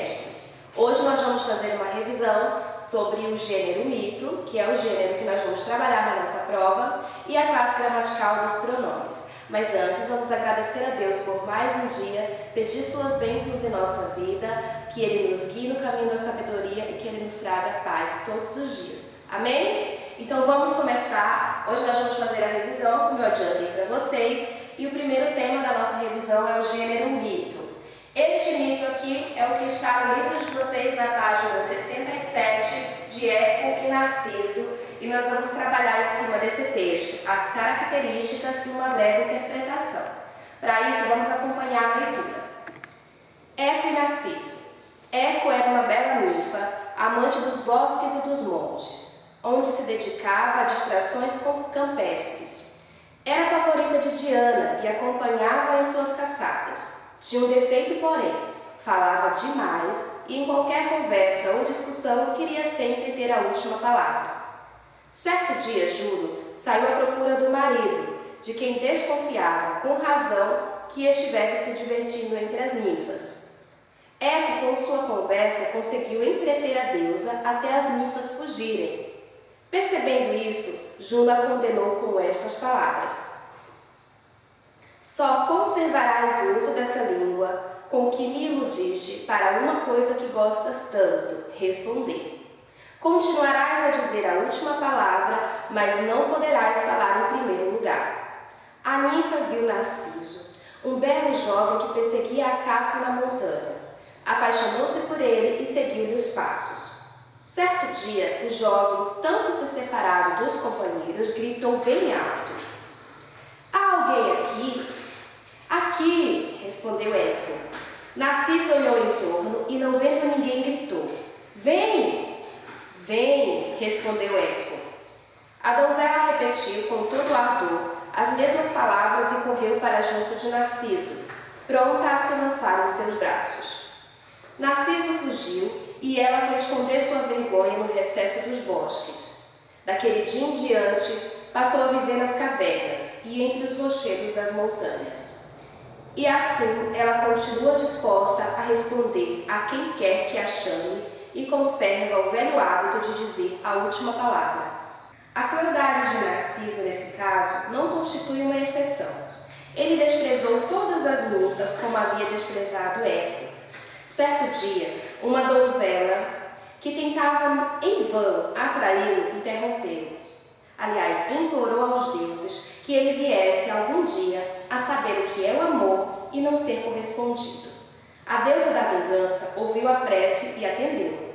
trimestre. Hoje nós vamos fazer uma revisão sobre o gênero mito, que é o gênero que nós vamos trabalhar na nossa prova, e a classe gramatical dos pronomes. Mas antes, vamos agradecer a Deus por mais um dia, pedir suas bênçãos em nossa vida, que Ele nos guie no caminho da sabedoria e que Ele nos traga paz todos os dias. Amém? Então vamos começar. Hoje nós vamos fazer a revisão, como eu adiantei para vocês, e o primeiro tema da nossa revisão é o gênero mito. Este mito aqui é o que está no livro de vocês na página 67, de Eco e Narciso, e nós vamos trabalhar em cima desse texto as características e uma breve interpretação. Para isso, vamos acompanhar a leitura. Eco e Narciso. Eco era uma bela ninfa, amante dos bosques e dos montes, onde se dedicava a distrações campestres. Era favorita de Diana e acompanhava-a em suas caçadas. Tinha um defeito, porém, falava demais e em qualquer conversa ou discussão queria sempre ter a última palavra. Certo dia, Juno saiu à procura do marido, de quem desconfiava, com razão, que estivesse se divertindo entre as ninfas. Eco, com sua conversa, conseguiu entreter a deusa até as ninfas fugirem. Percebendo isso, Juno a condenou com estas palavras: só conservarás o uso dessa língua com que me iludiste para uma coisa que gostas tanto, responder. Continuarás a dizer a última palavra, mas não poderás falar em primeiro lugar. A ninfa viu Narciso, um belo jovem que perseguia a caça na montanha. Apaixonou-se por ele e seguiu-lhe os passos. Certo dia, o jovem, tanto se separado dos companheiros, gritou bem alto: há alguém aqui? Aqui, respondeu Eco. Narciso olhou em torno e, não vendo ninguém, gritou: vem! Vem, respondeu Eco. A donzela repetiu com todo ardor as mesmas palavras e correu para junto de Narciso, pronta a se lançar em seus braços. Narciso fugiu e ela foi esconder sua vergonha no recesso dos bosques. Daquele dia em diante, passou a viver nas cavernas e entre os rochedos das montanhas. E assim ela continua disposta a responder a quem quer que a chame e conserva o velho hábito de dizer a última palavra. A crueldade de Narciso, nesse caso, não constitui uma exceção. Ele desprezou todas as ninfas como havia desprezado Eco. Certo dia, uma donzela que tentava em vão atraí-lo interrompeu. Aliás, implorou aos deuses que ele viesse algum dia a saber o que é o amor e não ser correspondido. A deusa da vingança ouviu a prece e atendeu.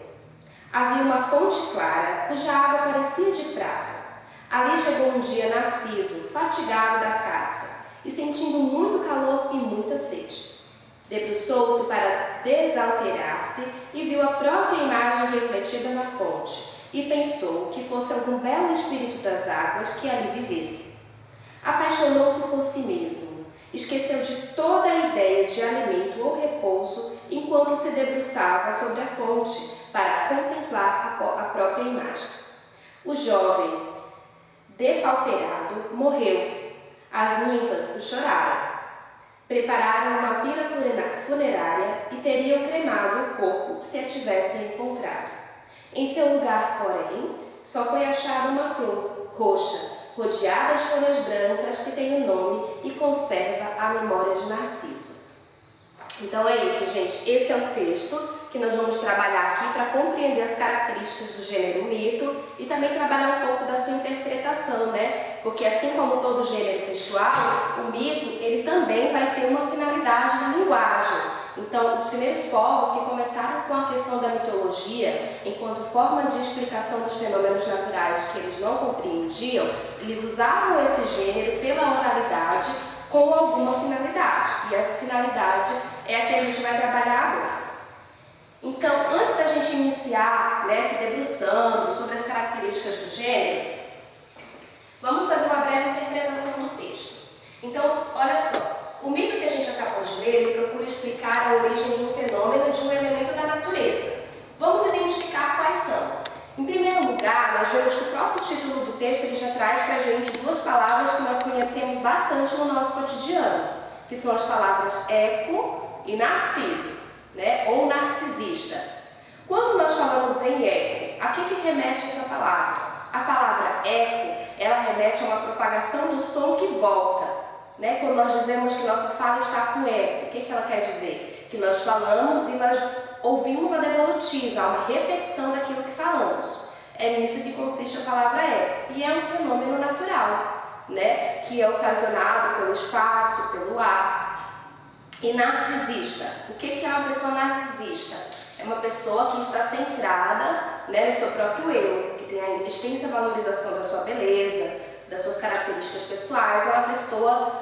Havia uma fonte clara, cuja água parecia de prata. Ali chegou um dia Narciso, fatigado da caça e sentindo muito calor e muita sede. Debruçou-se para desalterar-se e viu a própria imagem refletida na fonte e pensou que fosse algum belo espírito das águas que ali vivesse. Apaixonou-se por si mesmo, esqueceu de toda a ideia de alimento ou repouso enquanto se debruçava sobre a fonte para contemplar a própria imagem. O jovem, depauperado, morreu. As ninfas o choraram. Prepararam uma pira funerária e teriam cremado o corpo se a tivessem encontrado. Em seu lugar, porém, só foi achada uma flor roxa, rodeada de folhas brancas, que tem o nome e conserva a memória de Narciso. Então é isso, gente. Esse é o texto que nós vamos trabalhar aqui para compreender as características do gênero mito e também trabalhar um pouco da sua interpretação, né? Porque assim como todo gênero textual, o mito, ele também vai ter uma finalidade na linguagem. Então, os primeiros povos que começaram com a questão da mitologia, enquanto forma de explicação dos fenômenos naturais que eles não compreendiam, eles usavam esse gênero pela oralidade com alguma finalidade. E essa finalidade é a que a gente vai trabalhar agora. Então, antes da gente iniciar, se debruçando sobre as características do gênero, vamos fazer uma breve interpretação do texto. Então, olha só. O mito que a gente acabou de ler, ele procura explicar a origem de um fenômeno, de um elemento da natureza. Vamos identificar quais são. Em primeiro lugar, nós vemos que o próprio título do texto ele já traz para a gente duas palavras que nós conhecemos bastante no nosso cotidiano, que são as palavras eco e narciso, ou narcisista. remete essa palavra? A palavra eco, ela remete a uma propagação do som que volta, né? Quando nós dizemos que nossa fala está com eco, o que ela quer dizer? Que nós falamos e nós ouvimos a devolutiva, uma repetição daquilo que falamos. É nisso que consiste a palavra eco. E é um fenômeno natural, né? Que é ocasionado pelo espaço, pelo ar. E narcisista. O que é uma pessoa narcisista? É uma pessoa que está centrada, né, no seu próprio eu, que tem a extensa valorização da sua beleza, das suas características pessoais. É uma pessoa,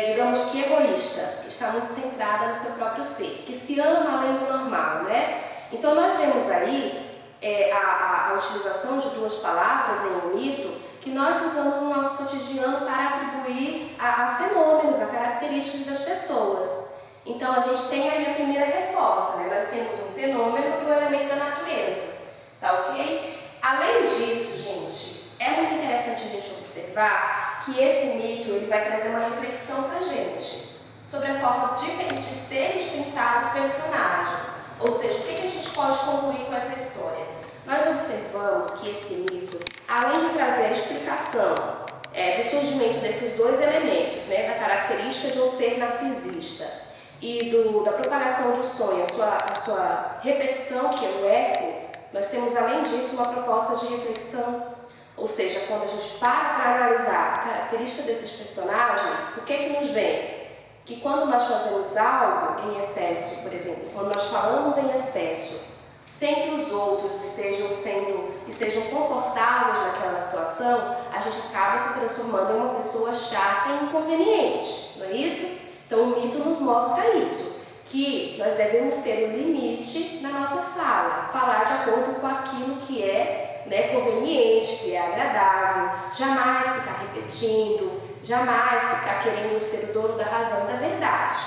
digamos que egoísta, que está muito centrada no seu próprio ser, que se ama além do normal, né? Então nós vemos aí a utilização de duas palavras em um mito que nós usamos no nosso cotidiano para atribuir a fenômenos, a características das pessoas. Então a gente tem aí a primeira resposta, né? Nós temos um fenômeno e um elemento da natureza, tá ok? Além disso, gente, é muito interessante a gente observar que esse mito ele vai trazer uma reflexão para a gente sobre a forma de ser e de pensar os personagens. Ou seja, o que a gente pode concluir com essa história? Nós observamos que esse mito, além de trazer a explicação do surgimento desses dois elementos, né, da característica de um ser narcisista e da propagação do sonho, a sua repetição, que é o eco, nós temos além disso uma proposta de reflexão. Ou seja, quando a gente para analisar a característica desses personagens, o que nos vem? Que quando nós fazemos algo em excesso, por exemplo, quando nós falamos em excesso, sem que os outros estejam confortáveis naquela situação, a gente acaba se transformando em uma pessoa chata e inconveniente, não é isso? Então o mito nos mostra isso, que nós devemos ter um limite na nossa fala, falar de acordo com aquilo que é, né, conveniente, que é agradável, jamais ficar repetindo, jamais ficar querendo ser o dono da razão e da verdade.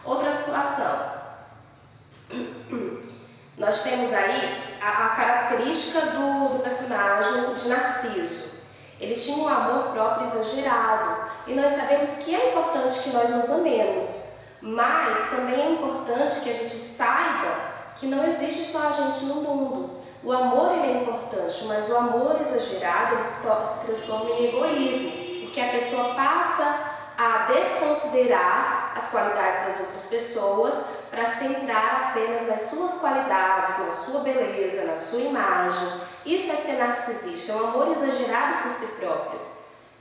Outra situação, nós temos aí a característica do personagem de Narciso. Ele tinha um amor próprio exagerado e nós sabemos que é importante que nós nos amemos, mas também é importante que a gente saiba que não existe só a gente no mundo. O amor ele é importante, mas o amor exagerado ele se transforma em egoísmo, porque a pessoa passa a desconsiderar as qualidades das outras pessoas para centrar apenas nas suas qualidades, na sua beleza, na sua imagem. Isso é ser narcisista, é um amor exagerado por si próprio.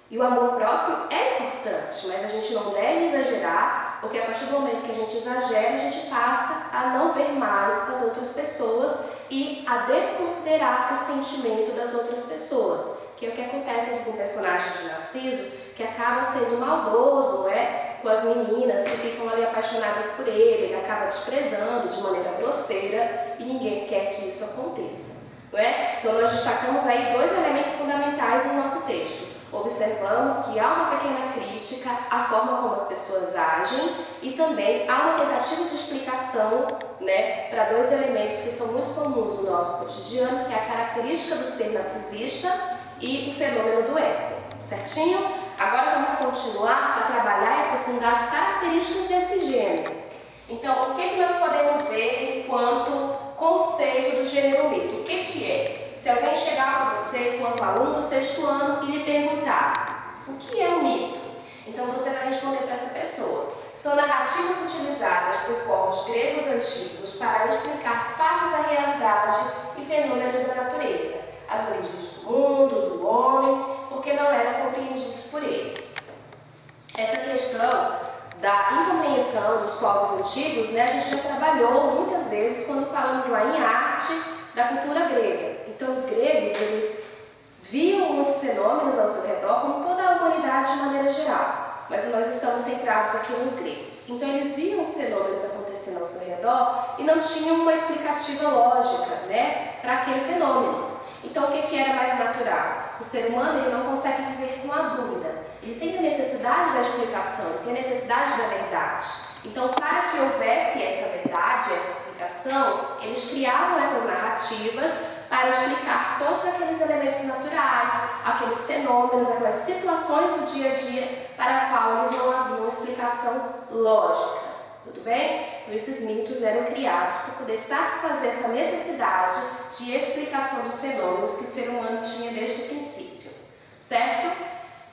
E o amor próprio é importante, mas a gente não deve exagerar, porque a partir do momento que a gente exagera, a gente passa a não ver mais as outras pessoas e a desconsiderar o sentimento das outras pessoas, que é o que acontece com o personagem de Narciso, que acaba sendo maldoso, não é? Com as meninas que ficam ali apaixonadas por ele acaba desprezando de maneira grosseira e ninguém quer que isso aconteça, não é? Então nós destacamos aí dois elementos fundamentais no nosso texto. Observamos que há uma pequena crítica à forma como as pessoas agem e também há uma tentativa de explicação, né, para dois elementos que são muito comuns no nosso cotidiano, que é a característica do ser narcisista e o fenômeno do eco, certinho? Agora vamos continuar a trabalhar e aprofundar as características desse gênero. Então, o que nós podemos ver enquanto conceito do gênero mito? O que é? Se alguém chegar para você, enquanto aluno do 6º ano, e lhe perguntar o que é um mito, então você vai responder para essa pessoa. São narrativas utilizadas por povos gregos antigos para explicar fatos da realidade e fenômenos da natureza, as origens do mundo, do homem, porque não eram compreendidos por eles. Essa questão da incompreensão dos povos antigos, né, a gente já trabalhou muitas vezes quando falamos lá em arte da cultura grega. Então os gregos, eles viam muitos fenômenos ao seu redor, como toda a humanidade de maneira geral, mas nós estamos centrados aqui nos gregos. Então eles viam os fenômenos acontecendo ao seu redor e não tinham uma explicativa lógica, né, para aquele fenômeno. Então o que era mais natural? O ser humano ele não consegue viver com a dúvida, ele tem a necessidade da explicação, ele tem a necessidade da verdade. Então, para que houvesse essa verdade, essa explicação, eles criavam essas narrativas para explicar todos aqueles elementos naturais, aqueles fenômenos, aquelas situações do dia a dia para a qual eles não haviam explicação lógica. Tudo bem? Então, esses mitos eram criados para poder satisfazer essa necessidade de explicação dos fenômenos pronomes que o ser humano tinha desde o princípio, certo?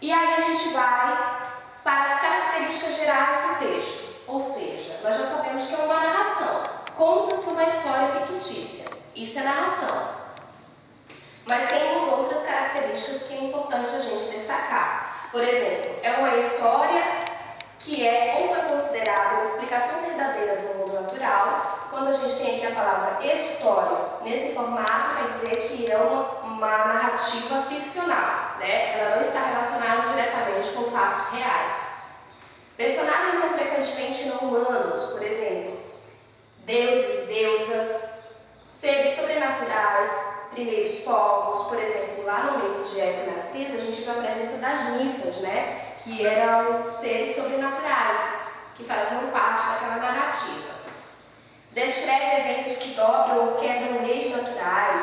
E aí a gente vai para as características gerais do texto, ou seja, nós já sabemos que é uma narração, conta-se uma história fictícia, isso é narração. Mas temos outras características que é importante a gente destacar. Por exemplo, é uma história que é ou foi considerada uma explicação verdadeira do mundo natural. Quando a gente tem aqui a palavra história nesse formato, quer dizer que é uma narrativa ficcional, né? Ela não está relacionada diretamente com fatos reais. Personagens são frequentemente não humanos, por exemplo, deuses, deusas, seres sobrenaturais, primeiros povos. Por exemplo, lá no mito de Eco e Narciso, a gente vê a presença das ninfas, né? Que eram seres sobrenaturais, que faziam parte daquela narrativa. Descreve eventos que dobram ou quebram leis naturais,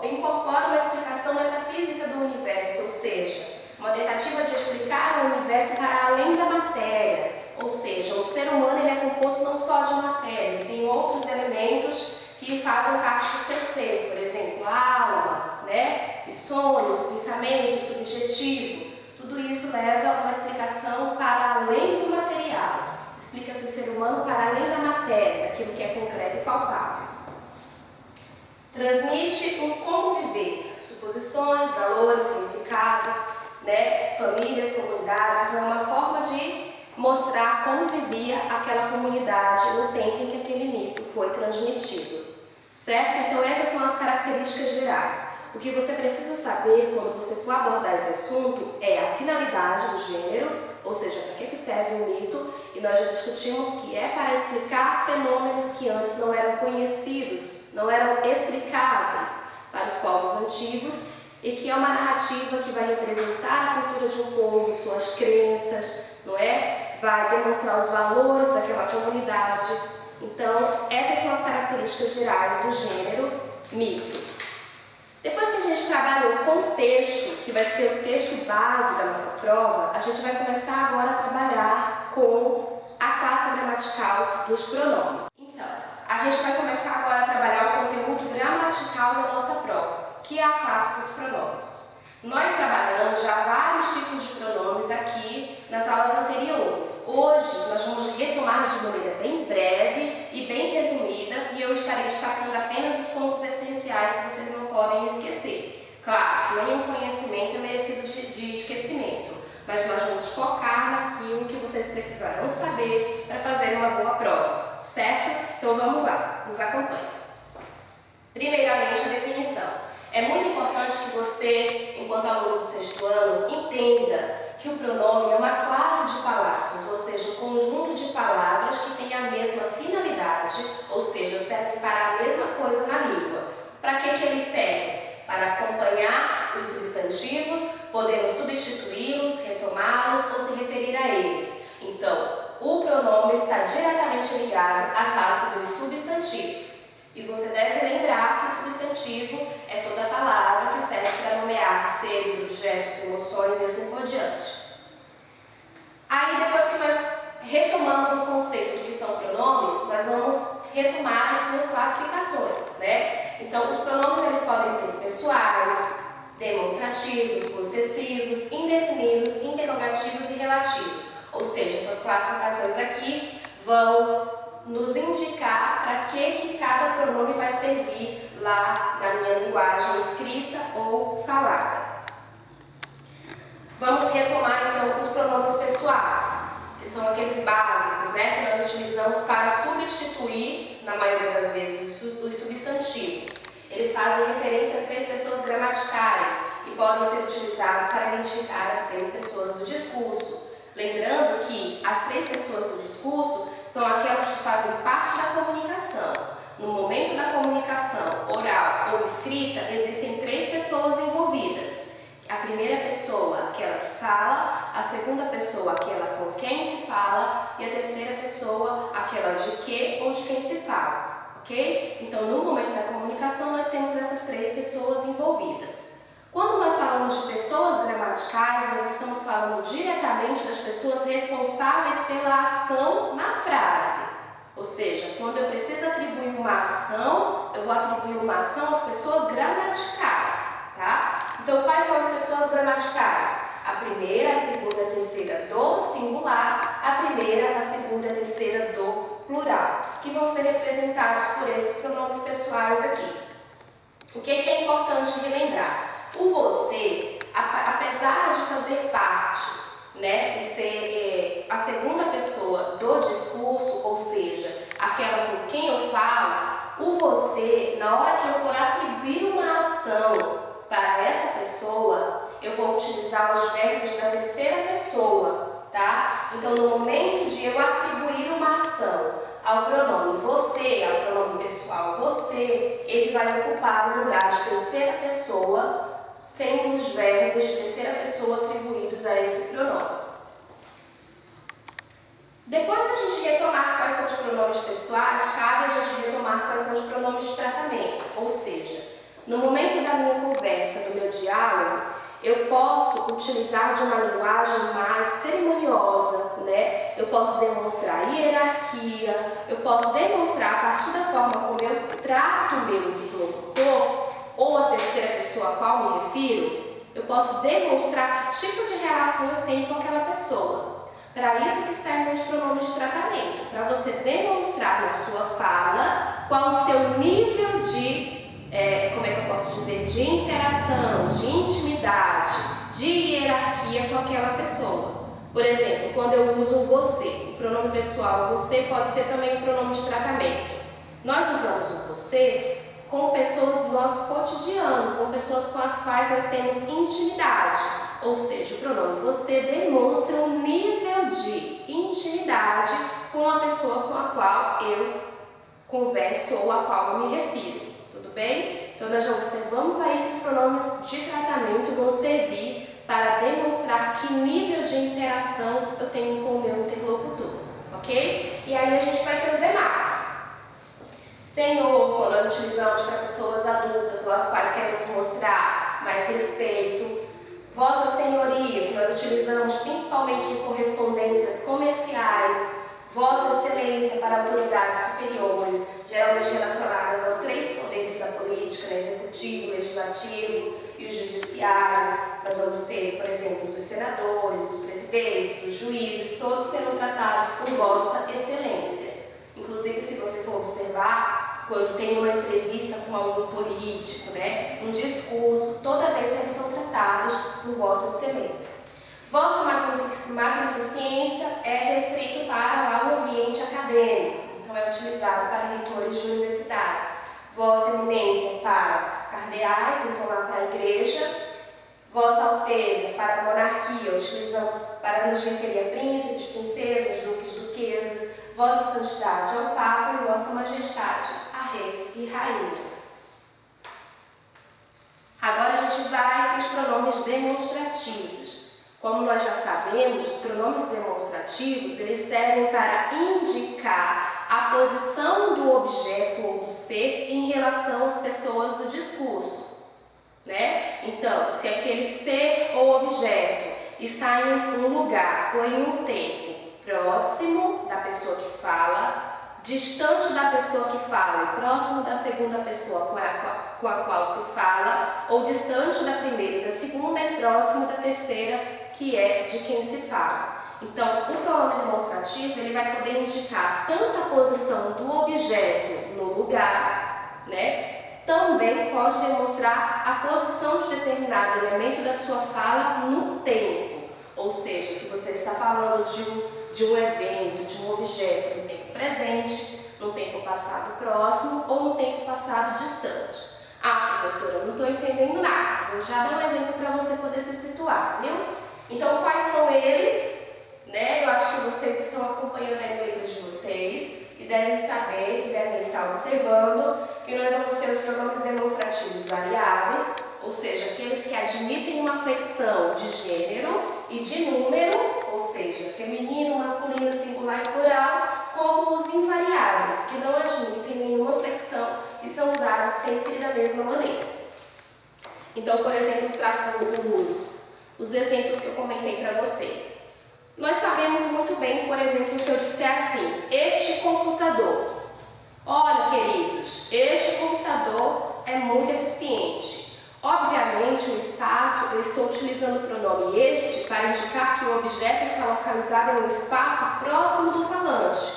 incorpora uma explicação metafísica do universo, ou seja, uma tentativa de explicar o universo para além da matéria, ou seja, o ser humano ele é composto não só de matéria, ele tem outros elementos que fazem parte do seu ser, por exemplo, a alma, né? Os sonhos, o pensamento, o subjetivo. Tudo isso leva a uma explicação para além do material. Explica-se o ser humano para além da matéria, daquilo que é concreto e palpável. Transmite um como viver, suposições, valores, significados, né? Famílias, comunidades. Então é uma forma de mostrar como vivia aquela comunidade no tempo em que aquele mito foi transmitido. Certo? Então essas são as características gerais. O que você precisa saber quando você for abordar esse assunto é a finalidade do gênero, ou seja, para que serve o mito, e nós já discutimos que é para explicar fenômenos que antes não eram conhecidos, não eram explicáveis para os povos antigos, e que é uma narrativa que vai representar a cultura de um povo, suas crenças, não é? Vai demonstrar os valores daquela comunidade. Então, essas são as características gerais do gênero mito. Depois que a gente trabalha o contexto, que vai ser o texto base da nossa prova, a gente vai começar agora a trabalhar com a classe gramatical dos pronomes. Então, a gente vai começar agora a trabalhar o conteúdo gramatical da nossa prova, que é a classe dos pronomes. Nós trabalhamos já vários tipos de pronomes aqui nas aulas anteriores. Hoje nós vamos retomar de maneira bem breve e bem resumida, e eu estarei destacando apenas os pontos essenciais que vocês não podem esquecer. Claro que nenhum conhecimento é merecido de esquecimento, mas nós vamos focar naquilo que vocês precisarão saber para fazer uma boa prova, certo? Então vamos lá, nos acompanhe. Primeiramente, a definição. É muito importante que você, enquanto aluno do sexto ano, entenda que o pronome é uma classe de palavras, ou seja, um conjunto de palavras que tem a mesma finalidade, ou seja, servem para a mesma coisa na língua. Para que ele serve? Para acompanhar os substantivos, podemos substituí-los, retomá-los ou se referir a eles. Então, o pronome está diretamente ligado à classe dos substantivos. E você deve lembrar que substantivo é toda palavra que serve para nomear seres, objetos, emoções e assim por diante. Aí, depois que nós retomamos o conceito do que são pronomes, nós vamos retomar as suas classificações, né? Então, os pronomes eles podem ser pessoais, demonstrativos, possessivos, indefinidos, interrogativos e relativos. Ou seja, essas classificações aqui vão nos indicar para que cada pronome vai servir lá na minha linguagem escrita ou falada. Vamos retomar então os pronomes pessoais, que são aqueles básicos, né, que nós utilizamos para substituir, na maioria das vezes, os substantivos. Eles fazem referência às 3 pessoas gramaticais e podem ser utilizados para identificar as 3 pessoas do discurso. Lembrando que as 3 pessoas do discurso são aquelas que fazem parte da comunicação. No momento da comunicação oral ou escrita, existem 3 pessoas envolvidas. A primeira pessoa, aquela que fala, a segunda pessoa, aquela com quem se fala, e a terceira pessoa, aquela de que ou de quem se fala, ok? Então, no momento da comunicação, nós temos essas 3 pessoas envolvidas. Quando nós falamos de pessoas gramaticais, nós estamos falando diretamente das pessoas responsáveis pela ação na frase. Ou seja, quando eu preciso atribuir uma ação, eu vou atribuir uma ação às pessoas gramaticais. tá? Então, quais são as pessoas gramaticais? A primeira, a segunda, a terceira do singular, a primeira, a segunda, a terceira do plural, que vão ser representados por esses pronomes pessoais aqui. O que é importante relembrar? O você, apesar de fazer parte, né, de ser a segunda pessoa do discurso, ou seja, aquela com quem eu falo, o você, na hora que eu for atribuir uma ação para essa pessoa, eu vou utilizar os verbos da terceira pessoa, tá? Então, no momento de eu atribuir uma ação ao pronome você, ao pronome pessoal você, ele vai ocupar o lugar de terceira pessoa, sendo os verbos de terceira pessoa atribuídos a esse pronome. Depois da gente retomar quais são os pronomes pessoais, cabe a gente retomar quais são os pronomes de tratamento, ou seja, no momento da minha conversa, do meu diálogo, eu posso utilizar de uma linguagem mais cerimoniosa, né? Eu posso demonstrar hierarquia, eu posso demonstrar a partir da forma como eu trato o meu interlocutor ou a terceira pessoa a qual me refiro, eu posso demonstrar que tipo de relação eu tenho com aquela pessoa. Para isso que servem os pronomes de tratamento, para você demonstrar na sua fala qual o seu nível de de interação, de intimidade, de hierarquia com aquela pessoa. Por exemplo, quando eu uso você, o pronome pessoal você pode ser também um pronome de tratamento. Nós usamos o você com pessoas do nosso cotidiano, com pessoas com as quais nós temos intimidade. Ou seja, o pronome você demonstra um nível de intimidade com a pessoa com a qual eu converso ou a qual eu me refiro. Tudo bem? Então, nós já observamos aí que os pronomes de tratamento vão servir para demonstrar que nível de interação eu tenho com o meu interlocutor, ok? E aí a gente vai ter os demais. Senhor, quando nós utilizamos para pessoas adultas ou às quais queremos mostrar mais respeito. Vossa Senhoria, que nós utilizamos principalmente em correspondências comerciais. Vossa Excelência para autoridades superiores, geralmente relacionadas aos três poderes da política, né? Executivo, legislativo e o judiciário. Nós vamos ter, por exemplo, os senadores, os presidentes, os juízes, todos serão tratados por Vossa Excelência. Inclusive, se você for observar, quando tem uma entrevista com algum político, né? Um discurso, toda vez eles são tratados por Vossa Excelência. Vossa Magnificência é restrito para lá o ambiente acadêmico, então é utilizado para reitores de universidades. Vossa Eminência para cardeais, então lá para a igreja. Vossa Alteza para a monarquia, utilizamos para nos referir a príncipes, princesas, duques, duquesas. Vossa Santidade ao Papa e Vossa Majestade a reis e rainhas. Agora a gente vai para os pronomes demonstrativos. Como nós já sabemos, os pronomes demonstrativos, eles servem para indicar a posição do objeto ou do ser em relação às pessoas do discurso, né? Então, se aquele ser ou objeto está em um lugar ou em um tempo próximo da pessoa que fala, distante da pessoa que fala e próximo da segunda pessoa com a qual se fala, ou distante da primeira e da segunda e próximo da terceira, que é de quem se fala. Então, o pronome demonstrativo ele vai poder indicar tanto a posição do objeto no lugar, né? Também pode demonstrar a posição de determinado elemento da sua fala no tempo. Ou seja, se você está falando de um evento, de um objeto no tempo presente, no tempo passado próximo ou no tempo passado distante. Ah, professora, eu não estou entendendo nada. Vou já dar um exemplo para você poder se situar, viu? Então, quais são eles? Né? Eu acho que vocês estão acompanhando aí no livro de vocês e devem saber, e devem estar observando que nós vamos ter os pronomes demonstrativos variáveis, ou seja, aqueles que admitem uma flexão de gênero e de número, ou seja, feminino, masculino, singular e plural, como os invariáveis, que não admitem nenhuma flexão e são usados sempre da mesma maneira. Então, por exemplo, os exemplos que eu comentei para vocês. Nós sabemos muito bem, por exemplo, se eu disser assim, este computador. Olha, queridos, este computador é muito eficiente. Obviamente realmente um espaço, eu estou utilizando o pronome este para indicar que o objeto está localizado em um espaço próximo do falante,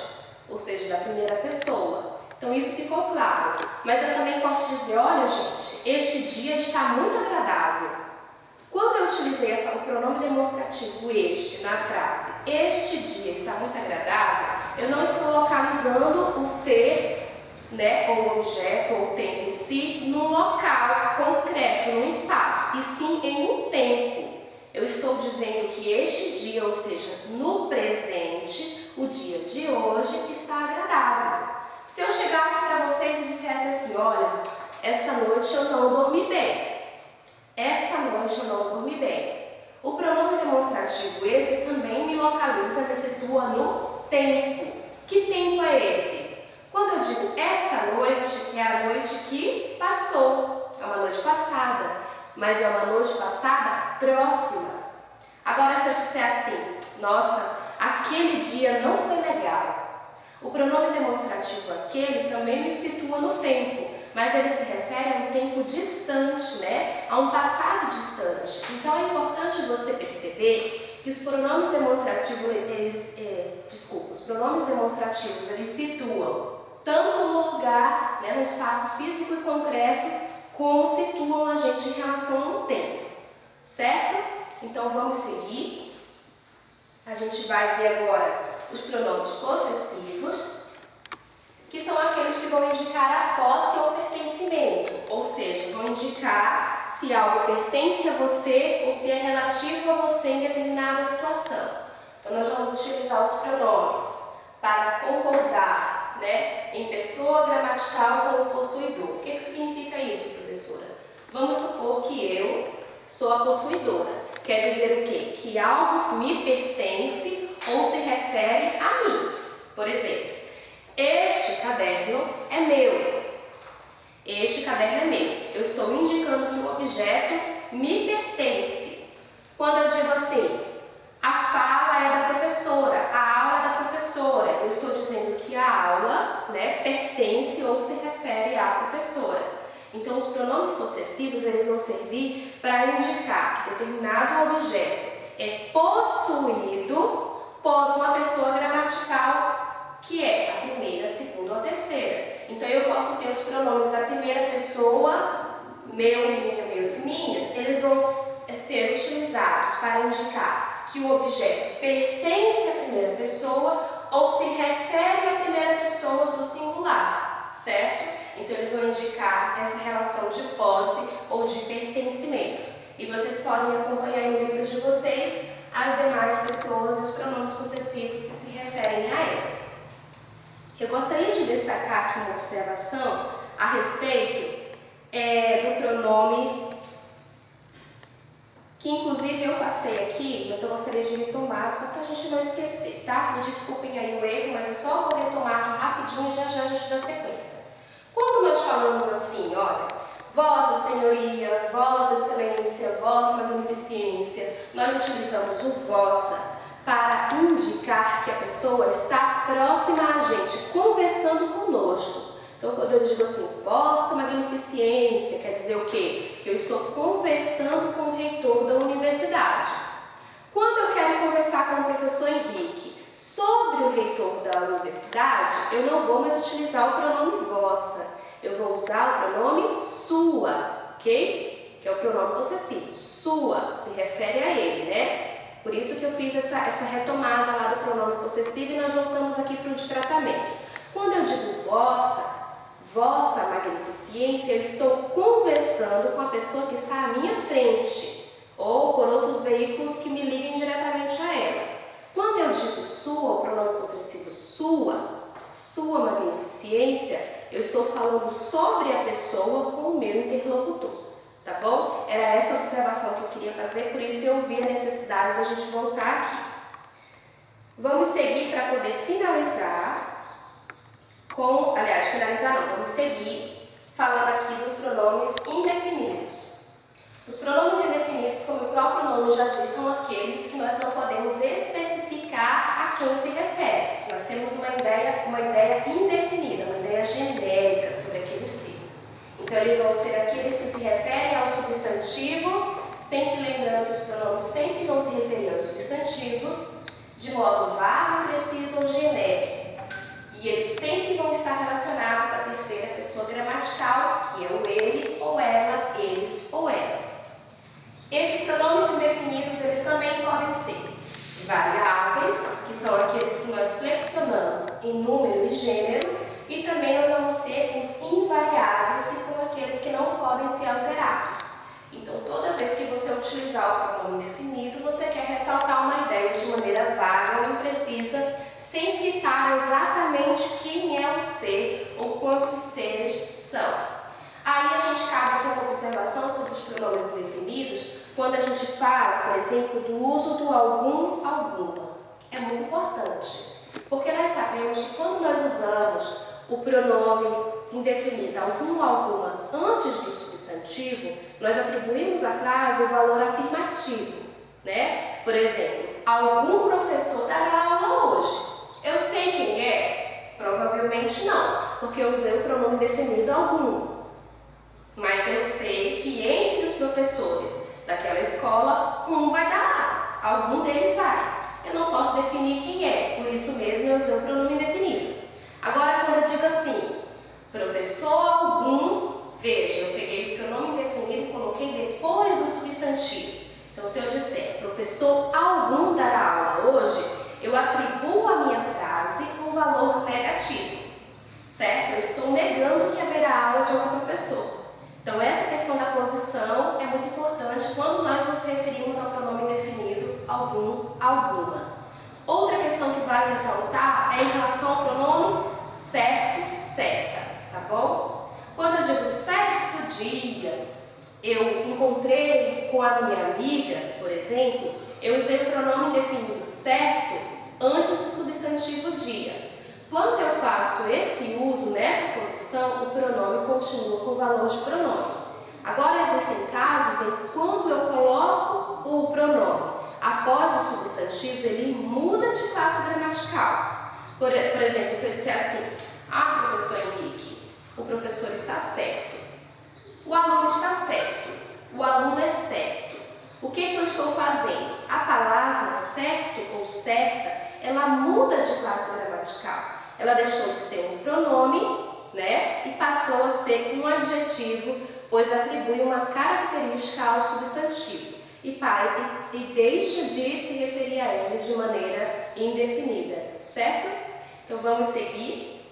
ou seja, da primeira pessoa. Então isso ficou claro. Mas eu também posso dizer, olha gente, este dia está muito agradável. Quando eu utilizei o pronome demonstrativo este na frase, este dia está muito agradável, eu não estou localizando o ser, ou o objeto, ou o tempo em si, num local concreto, num espaço, e sim em um tempo. Eu estou dizendo que este dia, ou seja, no presente, o dia de hoje está agradável. Se eu chegasse para vocês e dissesse assim, olha, essa noite eu não dormi bem. Essa noite eu não dormi bem. O pronome demonstrativo esse também me localiza, me situa no tempo. Que tempo é esse? Quando eu digo essa noite, é a noite que passou, é uma noite passada, mas é uma noite passada próxima. Agora, se eu disser assim, nossa, aquele dia não foi legal. O pronome demonstrativo aquele também me situa no tempo, mas ele se refere a um tempo distante, a um passado distante. Então, é importante você perceber que os pronomes demonstrativos, eles situam tanto no lugar, no espaço físico e concreto, como situam a gente em relação ao tempo, certo? Então vamos seguir. A gente vai ver agora os pronomes possessivos, que são aqueles que vão indicar a posse ou pertencimento, ou seja, vão indicar se algo pertence a você ou se é relativo a você em determinada situação. Então nós vamos utilizar os pronomes para concordar, em pessoa gramatical com o possuidor. O que significa isso, professora? Vamos supor que eu sou a possuidora. Quer dizer o quê? Que algo me pertence ou se refere a mim. Por exemplo, este caderno é meu. Este caderno é meu. Eu estou indicando que o objeto me pertence. Quando eu digo assim, a fala é da professora, a aula é da professora, eu estou dizendo que a aula, pertence ou se refere à professora. Então, os pronomes possessivos, eles vão servir para indicar que determinado objeto é possuído por uma pessoa gramatical, que é a primeira, a segunda ou a terceira. Então, eu posso ter os pronomes da primeira pessoa, meu, minha, meus, minhas, eles vão ser utilizados para indicar que o objeto pertence à primeira pessoa ou se refere à primeira pessoa do singular, certo? Então, eles vão indicar essa relação de posse ou de pertencimento. E vocês podem acompanhar no livro de vocês as demais pessoas e os pronomes possessivos que se referem a elas. Eu gostaria de destacar aqui uma observação a respeito do pronome, que inclusive eu passei aqui, mas eu gostaria de retomar só para a gente não esquecer, tá? Me desculpem aí o erro, mas é só vou retomar aqui rapidinho e já já a gente dá sequência. Quando nós falamos assim, olha, Vossa Senhoria, Vossa Excelência, Vossa Magnificência, nós utilizamos o vossa para indicar que a pessoa está próxima a gente, conversando conosco. Então, quando eu digo assim, Vossa Magnificência, quer dizer o quê? Que eu estou conversando com o reitor da universidade. Quando eu quero conversar com o professor Henrique sobre o reitor da universidade, eu não vou mais utilizar o pronome vossa. Eu vou usar o pronome sua, ok? Que é o pronome possessivo. Sua, se refere a ele, Por isso que eu fiz essa retomada lá do pronome possessivo e nós voltamos aqui para o de tratamento. Quando eu digo vossa magnificência, eu estou conversando com a pessoa que está à minha frente ou por outros veículos que me liguem diretamente a ela. Quando eu digo sua, o pronome possessivo sua magnificência, eu estou falando sobre a pessoa com o meu interlocutor, tá bom? Era essa observação que eu queria fazer, por isso eu vi a necessidade da gente voltar aqui. Vamos seguir para poder finalizar vamos seguir falando aqui dos pronomes indefinidos. Os pronomes indefinidos, como o próprio nome já diz, são aqueles que nós não podemos especificar a quem se refere. Nós temos uma ideia indefinida, uma ideia genérica sobre aquele ser. Então, eles vão ser aqueles que se referem ao substantivo, sempre lembrando que os pronomes sempre vão se referir aos substantivos, de modo vago, preciso ou genérico. E eles sempre vão estar relacionados à terceira pessoa gramatical, que é o ele ou ela, eles ou elas. Esses pronomes indefinidos, eles também podem ser variáveis, que são aqueles que nós flexionamos em número e gênero, e também nós vamos ter os invariáveis, que são aqueles que não podem ser alterados. Então, toda vez que você utilizar o pronome indefinido, você quer ressaltar uma ideia de maneira vaga ou imprecisa, sem citar exatamente quem é o ser ou quantos seres são. Aí a gente cabe aqui uma observação sobre os pronomes indefinidos, quando a gente fala, por exemplo, do uso do algum, alguma. É muito importante, porque nós sabemos que quando nós usamos o pronome indefinido, algum, alguma, antes do substantivo, nós atribuímos à frase o valor afirmativo, né? Por exemplo, algum professor dará aula hoje. Eu sei quem é? Provavelmente não, porque eu usei o pronome indefinido algum. Mas eu sei que entre os professores daquela escola, um vai dar aula, algum deles vai. Eu não posso definir quem é, por isso mesmo eu usei o pronome indefinido. Agora, quando eu digo assim, professor algum, veja, eu peguei o pronome indefinido e coloquei depois do substantivo. Então, se eu disser, professor algum dará aula hoje, eu atribuo à minha frase um valor negativo, certo? Eu estou negando que haverá aula de um professor. Então, essa questão da posição é muito importante quando nós nos referimos ao pronome indefinido algum, alguma. Outra questão que vale ressaltar é em relação ao pronome certo, certa, tá bom? Quando eu digo certo dia, eu encontrei com a minha amiga, por exemplo, eu usei o pronome indefinido certo antes do substantivo dia. Quando eu faço esse uso nessa posição, o pronome continua com o valor de pronome. Agora, existem casos em que quando eu coloco o pronome após o substantivo, ele muda de classe gramatical. Por exemplo, se eu disser assim, professor Henrique, o professor está certo, o aluno está certo, o aluno é certo. O que eu estou fazendo? A palavra certo ou certa, ela muda de classe gramatical. Ela deixou de ser um pronome, né, e passou a ser um adjetivo, pois atribui uma característica ao substantivo e deixa de se referir a ele de maneira indefinida, certo? Então vamos seguir.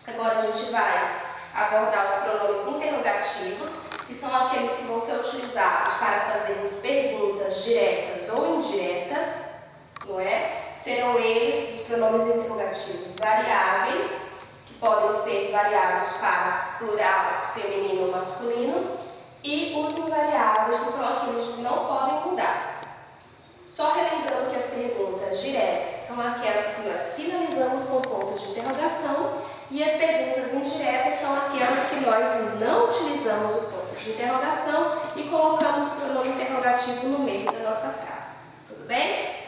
Agora a gente vai abordar os pronomes interrogativos, que são aqueles que vão ser utilizados para fazermos perguntas diretas ou indiretas, não é? Serão eles os pronomes interrogativos variáveis, que podem ser variados para plural, feminino ou masculino, e os invariáveis, que são aqueles que não podem mudar. Só relembrando que as perguntas diretas são aquelas que nós finalizamos com pontos de interrogação e as perguntas indiretas são aquelas que nós não utilizamos o ponto de interrogação e colocamos o pronome interrogativo no meio da nossa frase. Tudo bem?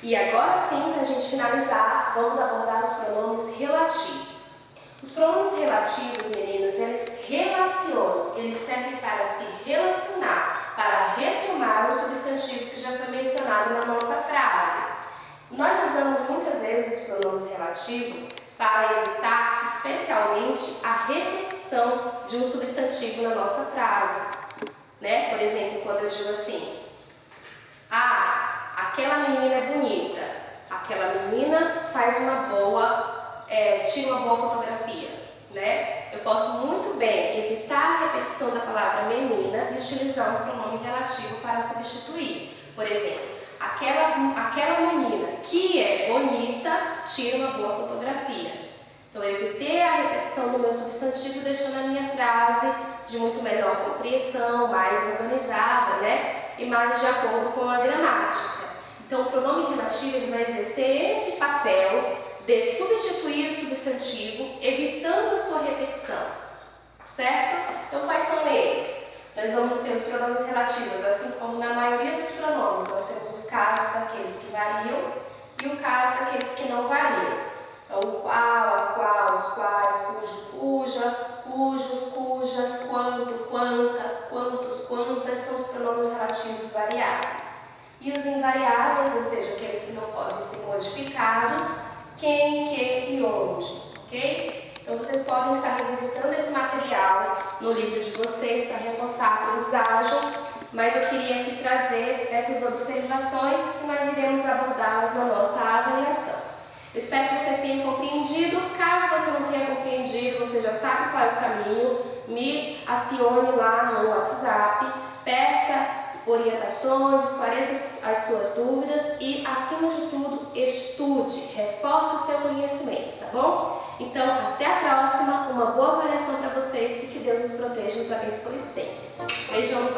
E agora sim, para a gente finalizar, vamos abordar os pronomes relativos. Os pronomes relativos, meninos, eles relacionam, eles servem para se relacionar, para retomar o substantivo que já foi mencionado na nossa frase. Nós usamos muitas vezes os pronomes relativos para evitar especialmente a repetição de um substantivo na nossa frase, né? Por exemplo, quando eu digo assim, aquela menina é bonita, aquela menina faz tira uma boa fotografia, né? Eu posso muito bem evitar a repetição da palavra menina e utilizar um pronome relativo para substituir. Por exemplo, aquela menina que é bonita tira uma boa fotografia. Então, eu evitei a repetição do meu substantivo, deixando a minha frase de muito melhor compreensão, mais organizada, né? E mais de acordo com a gramática. Então, o pronome relativo ele vai exercer esse papel de substituir o substantivo, evitando a sua repetição, certo? Então, quais são eles? Nós vamos ter os pronomes relativos, assim como na maioria dos pronomes, nós temos os casos daqueles que variam e o caso daqueles que não variam. Então, o qual, a qual, os quais, cujo, cuja, cujos, cujas, quanto, quanta, quantos, quantas são os pronomes relativos variáveis. E os invariáveis, ou seja, aqueles que não podem ser modificados, quem, que e onde, ok? Então vocês podem estar revisitando esse material no livro de vocês para reforçar a aprendizagem, mas eu queria aqui trazer essas observações que nós iremos abordá-las na nossa avaliação. Eu espero que vocês tenham compreendido. Caso você não tenha compreendido, você já sabe qual é o caminho, me acione lá no WhatsApp, peça orientações, esclareça as suas dúvidas e, acima de tudo, estude, reforce o seu conhecimento, tá bom? Então, até a próxima, uma boa avaliação para vocês e que Deus nos proteja e nos abençoe sempre. Beijão!